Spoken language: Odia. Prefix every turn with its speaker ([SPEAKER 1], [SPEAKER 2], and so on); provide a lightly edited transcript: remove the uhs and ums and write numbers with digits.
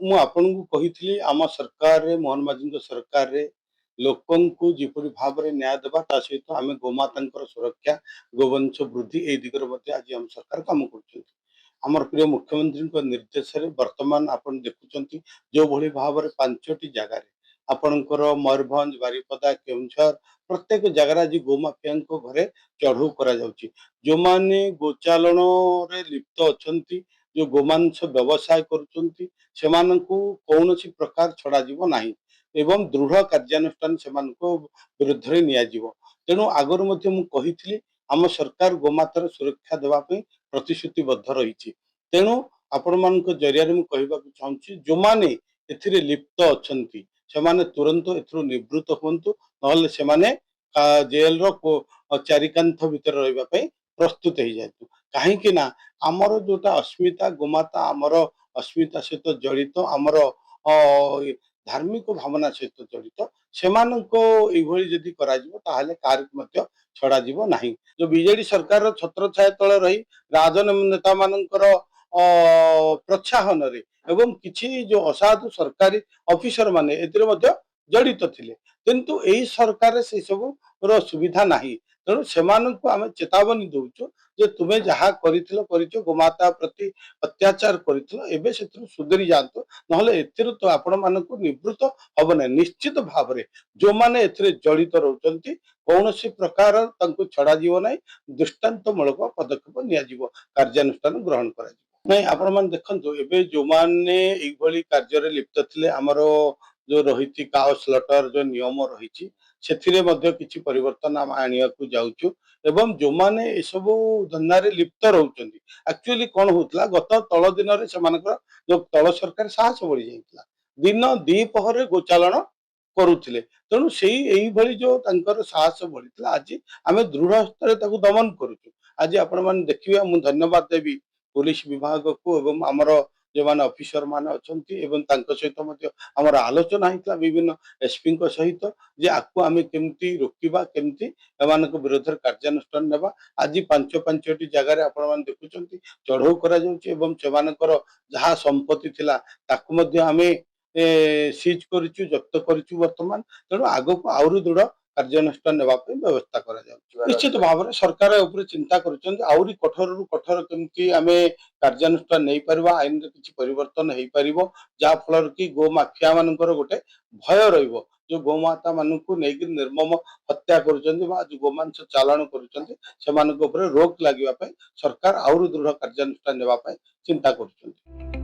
[SPEAKER 1] ମୁଁ ଆପଣଙ୍କୁ କହିଥିଲି ଆମ ସରକାରରେ ମୋହନ ମାଝୀଙ୍କ ସରକାରରେ ଲୋକଙ୍କୁ ଯେପରି ଭାବରେ ନ୍ୟାୟ ଦେବା ତା ସହିତ ଆମେ ଗୋମାତାଙ୍କର ସୁରକ୍ଷା ଗୋବଂଶ ବୃଦ୍ଧି এই ଦିଗରେ ମଧ୍ୟ ଆଜି ଆମ ସରକାର କାମ କରୁଛନ୍ତି। ଆମର ପ୍ରିୟ ମୁଖ୍ୟମନ୍ତ୍ରୀଙ୍କ ନିର୍ଦ୍ଦେଶରେ ବର୍ତ୍ତମାନ ଆପଣ ଦେଖୁଛନ୍ତି ଯୋଉଭଳି ଭାବରେ 5ଟି ଜାଗାରେ ଆପଣଙ୍କର ମୟୂରଭଞ୍ଜ ବାରିପଦା କେଉଁଝର ପ୍ରତ୍ୟେକ ଜାଗାରେ ଆଜି ଗୋମାଫିଆଙ୍କ ଘରେ ଚଢ଼ଉ କରାଯାଉଛି। ଯୋଉମାନେ ଗୋଚାଲନରେ ଲିପ୍ତ ଅଛନ୍ତି ଯୋଉ ଗୋମାଂସ ବ୍ୟବସାୟ କରୁଛନ୍ତି ସେମାନଙ୍କୁ କୌଣସି ପ୍ରକାର ଛଡ଼ାଯିବ ନାହିଁ ଏବଂ ଦୃଢ଼ କାର୍ଯ୍ୟାନୁଷ୍ଠାନ ସେମାନଙ୍କ ବିରୁଦ୍ଧରେ ନିଆଯିବ। ତେଣୁ ଆଗରୁ ମଧ୍ୟ ମୁଁ କହିଥିଲି ଆମ ସରକାର ଗୋମାତାର ସୁରକ୍ଷା ଦେବା ପାଇଁ ପ୍ରତିଶ୍ରୁତିବଦ୍ଧ ରହିଛି। ତେଣୁ ଆପଣମାନଙ୍କ ଜରିଆରେ ମୁଁ କହିବାକୁ ଚାହୁଁଛି ଯୋଉମାନେ ଏଥିରେ ଲିପ୍ତ ଅଛନ୍ତି ସେମାନେ ତୁରନ୍ତ ଏଥିରୁ ନିବୃତ୍ତ ହୁଅନ୍ତୁ, ନହେଲେ ସେମାନେ ଜେଲର ଚାରିକାନ୍ଥ ଭିତରେ ରହିବା ପାଇଁ ପ୍ରସ୍ତୁତ ହେଇଯାଆନ୍ତୁ। କାହିଁକି ନା ଆମର ଯୋଉଟା ଅସ୍ମିତା ଗୋମାତା ଆମର ଅସ୍ମିତା ସହିତ ଜଡ଼ିତ ଆମର ଧାର୍ମିକ ଭାବନା ସହିତ ଜଡ଼ିତ ସେମାନଙ୍କୁ ଏଇଭଳି ଯଦି କରାଯିବ ତାହେଲେ କାହାରିକୁ ମଧ୍ୟ ଛଡ଼ାଯିବ ନାହିଁ। ଯୋଉ ବିଜେଡି ସରକାରର ଛତ୍ରଛାୟା ତଳେ ରହି ରାଜନେତା ମାନଙ୍କର ପ୍ରୋତ୍ସାହନରେ ଏବଂ କିଛି ଯୋଉ ଅସାଧୁ ସରକାରୀ ଅଫିସର ମାନେ ଏଥିରେ ମଧ୍ୟ ଜଡ଼ିତ ଥିଲେ, କିନ୍ତୁ ଏଇ ସରକାରରେ ସେ ସବୁର ସୁବିଧା ନାହିଁ। ତେଣୁ ସେମାନଙ୍କୁ ଆମେ ଚେତାବନୀ ଦଉଛୁ ଯେ ତୁମେ ଯାହା କରିଥିଲ କରିଛ ଗୋମାତା ପ୍ରତି ଅତ୍ୟାଚାର କରିଥିଲ ଏବେ ସେଥିରୁ ସୁଧୁରି ଯାଆନ୍ତୁ, ନହେଲେ ଏଥିରୁ ତ ଆପଣମାନଙ୍କୁ ନିବୃତ୍ତ ହବ ନାହିଁ। ନିଶ୍ଚିତ ଭାବରେ ଯୋଉମାନେ ଏଥିରେ ଜଡ଼ିତ ରହୁଛନ୍ତି କୌଣସି ପ୍ରକାର ତାଙ୍କୁ ଛଡ଼ାଯିବ ନାହିଁ, ଦୃଷ୍ଟାନ୍ତମୂଳକ ପଦକ୍ଷେପ ନିଆଯିବ, କାର୍ଯ୍ୟାନୁଷ୍ଠାନ ଗ୍ରହଣ କରାଯିବ। ନାଇଁ ଆପଣମାନେ ଦେଖନ୍ତୁ ଏବେ ଯୋଉମାନେ ଏଇଭଳି କାର୍ଯ୍ୟରେ ଲିପ୍ତ ଥିଲେ ଆମର ଯୋଉ ରହିଛି କାଓ ସ୍ଲଟର ଯୋଉ ନିୟମ ରହିଛି ସେଥିରେ ମଧ୍ୟ କିଛି ପରିବର୍ତ୍ତନ ଆମେ ଆଣିବାକୁ ଯାଉଛୁ ଏବଂ ଯୋଉମାନେ ଏସବୁ ଧନ୍ଦାରେ ଲିପ୍ତ ରହୁଛନ୍ତି ଆକ୍ଚୁଆଲି କଣ ହଉଥିଲା ଗତ ତଳ ଦିନରେ ସେମାନଙ୍କର ଯୋଉ ତଳ ସରକାର ସାହସ ବଢି ଯାଇଥିଲା, ଦିନ ଦ୍ୱିପହରରେ ଗୋଚାଲାଣ କରୁଥିଲେ। ତେଣୁ ସେଇ ଏଇଭଳି ଯୋଉ ତାଙ୍କର ସାହସ ବଢିଥିଲା ଆଜି ଆମେ ଦୃଢ ହସ୍ତରେ ତାକୁ ଦମନ କରୁଛୁ। ଆଜି ଆପଣମାନେ ଦେଖିବେ, ମୁଁ ଧନ୍ୟବାଦ ଦେବି ପୁଲିସ ବିଭାଗକୁ ଏବଂ ଆମର ଯୋଉମାନେ ଅଫିସର ମାନେ ଅଛନ୍ତି ଏବଂ ତାଙ୍କ ସହିତ ମଧ୍ୟ ଆମର ଆଲୋଚନା ହେଇଥିଲା ବିଭିନ୍ନ ଏସପିଙ୍କ ସହିତ ଯେ ଆକୁ ଆମେ କେମିତି ରୋକିବା, କେମିତି ଏମାନଙ୍କ ବିରୋଧରେ କାର୍ଯ୍ୟାନୁଷ୍ଠାନ ନେବା। ଆଜି ପାଞ୍ଚଟି ଜାଗାରେ ଆପଣମାନେ ଦେଖୁଛନ୍ତି ଚଢ଼ଉ କରାଯାଉଛି ଏବଂ ସେମାନଙ୍କର ଯାହା ସମ୍ପତ୍ତି ଥିଲା ତାକୁ ମଧ୍ୟ ଆମେ ସିଜ୍ କରିଛୁ, ଜବ୍ତ କରିଛୁ ବର୍ତ୍ତମାନ। ତେଣୁ ଆଗକୁ ଆହୁରି ଦୃଢ଼ କାର୍ଯ୍ୟାନୁଷ୍ଠାନ ନେବା ପାଇଁ ବ୍ୟବସ୍ଥା କରାଯାଉଛି। ନିଶ୍ଚିତ ଭାବରେ ସରକାର ଉପରେ ଚିନ୍ତା କରୁଛନ୍ତି ଆହୁରି କଠୋରରୁ କଠୋର କେମିତି ଆମେ କାର୍ଯ୍ୟାନୁଷ୍ଠାନ ନେଇପାରିବା, ଆଇନରେ କିଛି ପରିବର୍ତ୍ତନ ହେଇପାରିବ ଯାହା ଫଳରେ କି ଗୋ ମାଫିଆ ମାନଙ୍କର ଗୋଟେ ଭୟ ରହିବ। ଯୋଉ ଗୋମାତା ମାନଙ୍କୁ ନେଇକି ନିର୍ମମ ହତ୍ୟା କରୁଛନ୍ତି ବା ଯୋଉ ଗୋମାଂସ ଚାଲାଣ କରୁଛନ୍ତି ସେମାନଙ୍କ ଉପରେ ରୋକ ଲାଗିବା ପାଇଁ ସରକାର ଆହୁରି ଦୃଢ଼ କାର୍ଯ୍ୟାନୁଷ୍ଠାନ ନେବା ପାଇଁ ଚିନ୍ତା କରୁଛନ୍ତି।